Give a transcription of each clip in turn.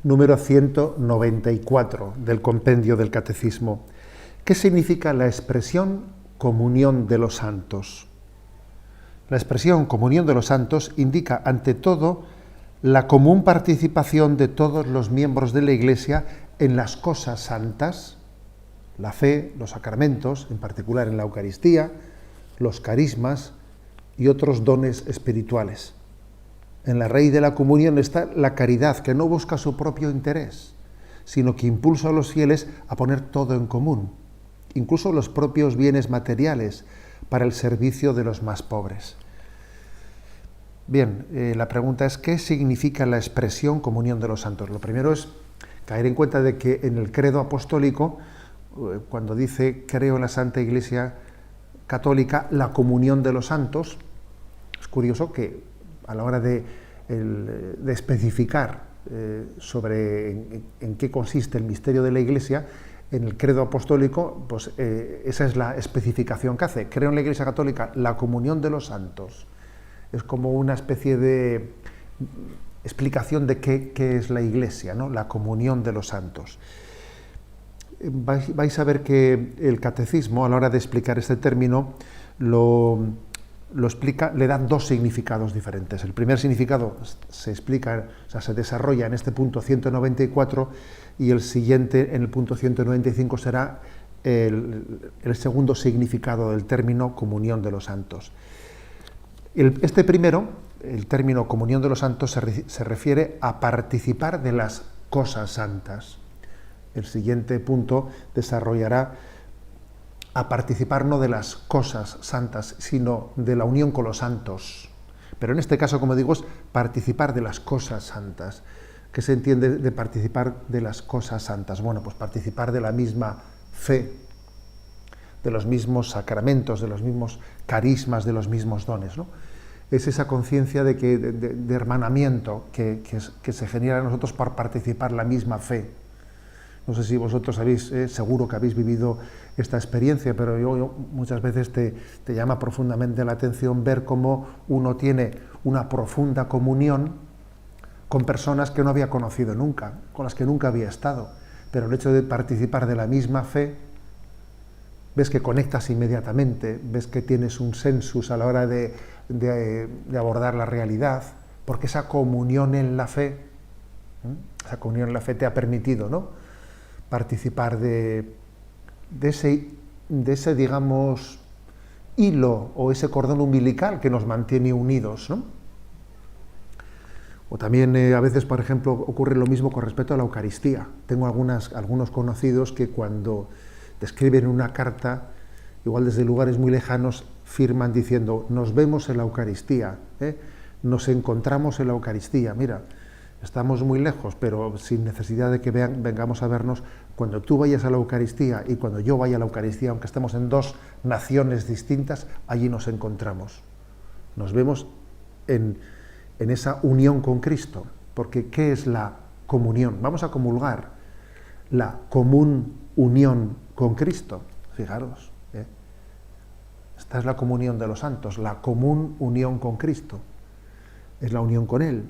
número 194 del compendio del Catecismo. ¿Qué significa la expresión comunión de los santos? La expresión comunión de los santos indica, ante todo, la común participación de todos los miembros de la Iglesia en las cosas santas, la fe, los sacramentos, en particular en la Eucaristía, los carismas y otros dones espirituales. En la raíz de la comunión está la caridad, que no busca su propio interés, sino que impulsa a los fieles a poner todo en común, incluso los propios bienes materiales, para el servicio de los más pobres. Bien, la pregunta es, ¿qué significa la expresión comunión de los santos? Lo primero es caer en cuenta de que en el credo apostólico, cuando dice creo en la Santa Iglesia Católica, la comunión de los santos, es curioso que a la hora de especificar sobre en qué consiste el misterio de la Iglesia, en el credo apostólico, pues esa es la especificación que hace. Creo en la Iglesia Católica, la comunión de los santos. Es como una especie de explicación de qué es la Iglesia, ¿no? La comunión de los santos. Vais a ver que el Catecismo, a la hora de explicar este término, lo explica, le dan dos significados diferentes. El primer significado se explica, o sea, se desarrolla en este punto 194, y el siguiente, en el punto 195, será el segundo significado del término comunión de los santos. Este primero, el término comunión de los santos, se refiere a participar de las cosas santas. El siguiente punto desarrollará a participar no de las cosas santas, sino de la unión con los santos. Pero en este caso, como digo, es participar de las cosas santas. ¿Qué se entiende de participar de las cosas santas? Bueno, pues participar de la misma fe, de los mismos sacramentos, de los mismos carismas, de los mismos dones, ¿no? Es esa conciencia de hermanamiento que se genera en nosotros por participar la misma fe. No sé si vosotros habéis, seguro que habéis vivido esta experiencia, pero yo muchas veces te llama profundamente la atención ver cómo uno tiene una profunda comunión con personas que no había conocido nunca, con las que nunca había estado. Pero el hecho de participar de la misma fe, ves que conectas inmediatamente, ves que tienes un sensus a la hora de abordar la realidad, porque esa comunión en la fe, esa comunión en la fe te ha permitido, ¿no?, participar de ese, digamos, hilo o ese cordón umbilical que nos mantiene unidos, ¿no? O también a veces, por ejemplo, ocurre lo mismo con respecto a la Eucaristía. Tengo algunos conocidos que cuando describen una carta, igual desde lugares muy lejanos, firman diciendo, nos vemos en la Eucaristía, nos encontramos en la Eucaristía. Mira, estamos muy lejos, pero sin necesidad de que vengamos a vernos, cuando tú vayas a la Eucaristía y cuando yo vaya a la Eucaristía, aunque estemos en dos naciones distintas, allí nos encontramos. Nos vemos en esa unión con Cristo. Porque ¿qué es la comunión? Vamos a comulgar. La común unión con Cristo. Fijaros. Esta es la comunión de los santos, la común unión con Cristo. Es la unión con Él.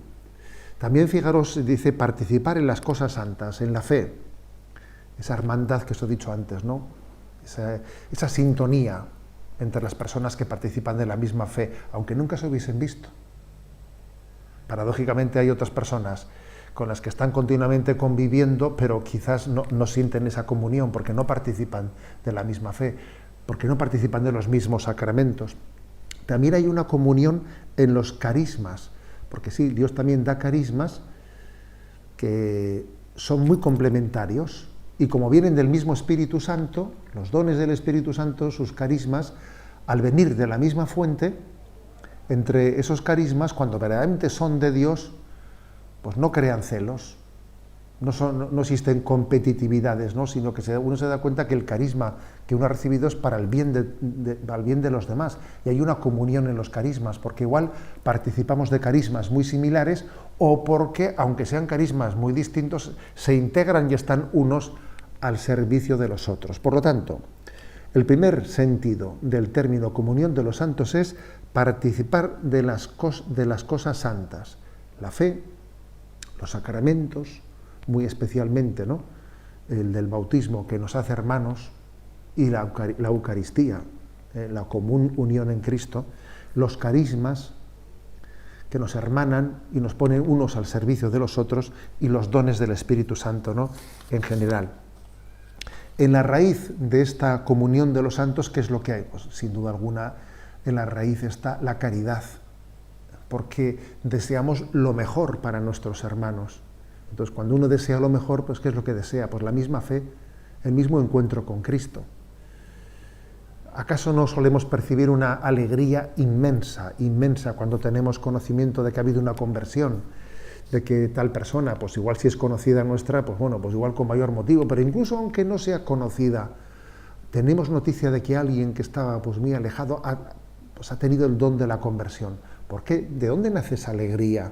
También, fijaros, dice participar en las cosas santas, en la fe. Esa hermandad que os he dicho antes, ¿no? Esa sintonía entre las personas que participan de la misma fe, aunque nunca se hubiesen visto. Paradójicamente hay otras personas con las que están continuamente conviviendo, pero quizás no sienten esa comunión porque no participan de la misma fe, porque no participan de los mismos sacramentos. También hay una comunión en los carismas, porque sí, Dios también da carismas que son muy complementarios y como vienen del mismo Espíritu Santo, los dones del Espíritu Santo, sus carismas, al venir de la misma fuente, entre esos carismas, cuando verdaderamente son de Dios, pues no crean celos, no existen competitividades, ¿no?, sino que uno se da cuenta que el carisma que uno ha recibido es para el bien de los demás, y hay una comunión en los carismas, porque igual participamos de carismas muy similares, o porque, aunque sean carismas muy distintos, se integran y están unos al servicio de los otros. Por lo tanto, el primer sentido del término comunión de los santos es participar de las cosas santas, la fe, los sacramentos, muy especialmente, ¿no?, el del bautismo, que nos hace hermanos, y la Eucaristía, la común unión en Cristo, los carismas, que nos hermanan y nos ponen unos al servicio de los otros, y los dones del Espíritu Santo, ¿no?, en general. En la raíz de esta comunión de los santos, ¿qué es lo que hay? Pues sin duda alguna, en la raíz está la caridad, porque deseamos lo mejor para nuestros hermanos. Entonces, cuando uno desea lo mejor, pues ¿qué es lo que desea? Pues la misma fe, el mismo encuentro con Cristo. ¿Acaso no solemos percibir una alegría inmensa, inmensa, cuando tenemos conocimiento de que ha habido una conversión, de que tal persona, pues igual si es conocida nuestra, pues bueno, pues igual con mayor motivo, pero incluso aunque no sea conocida, tenemos noticia de que alguien que estaba pues muy alejado ha tenido el don de la conversión? ¿Por qué? ¿De dónde nace esa alegría?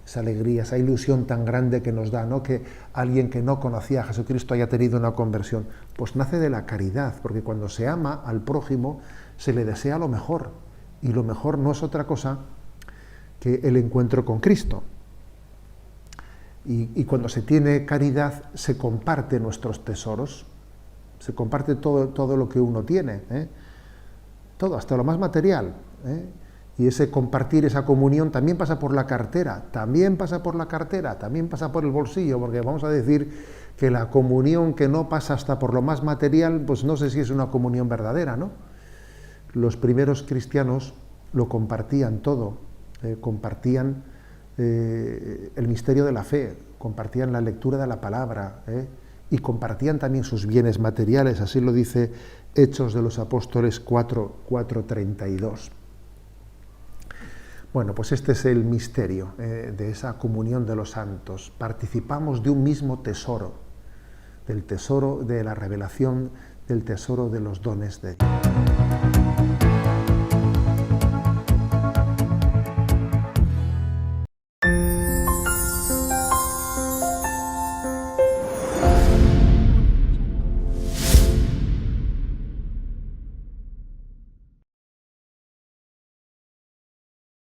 Esa alegría, esa ilusión tan grande que nos da, ¿no?, que alguien que no conocía a Jesucristo haya tenido una conversión. Pues nace de la caridad, porque cuando se ama al prójimo se le desea lo mejor, y lo mejor no es otra cosa que el encuentro con Cristo. Y cuando se tiene caridad se comparte nuestros tesoros, se comparte todo lo que uno tiene, todo, hasta lo más material, y ese compartir, esa comunión también pasa por la cartera, también pasa por el bolsillo, porque vamos a decir que la comunión que no pasa hasta por lo más material, pues no sé si es una comunión verdadera, ¿no? Los primeros cristianos lo compartían todo, compartían el misterio de la fe, compartían la lectura de la palabra, y compartían también sus bienes materiales, así lo dice Hechos de los Apóstoles 4:32. Bueno, pues este es el misterio de esa comunión de los santos. Participamos de un mismo tesoro, del tesoro de la revelación, del tesoro de los dones de Dios.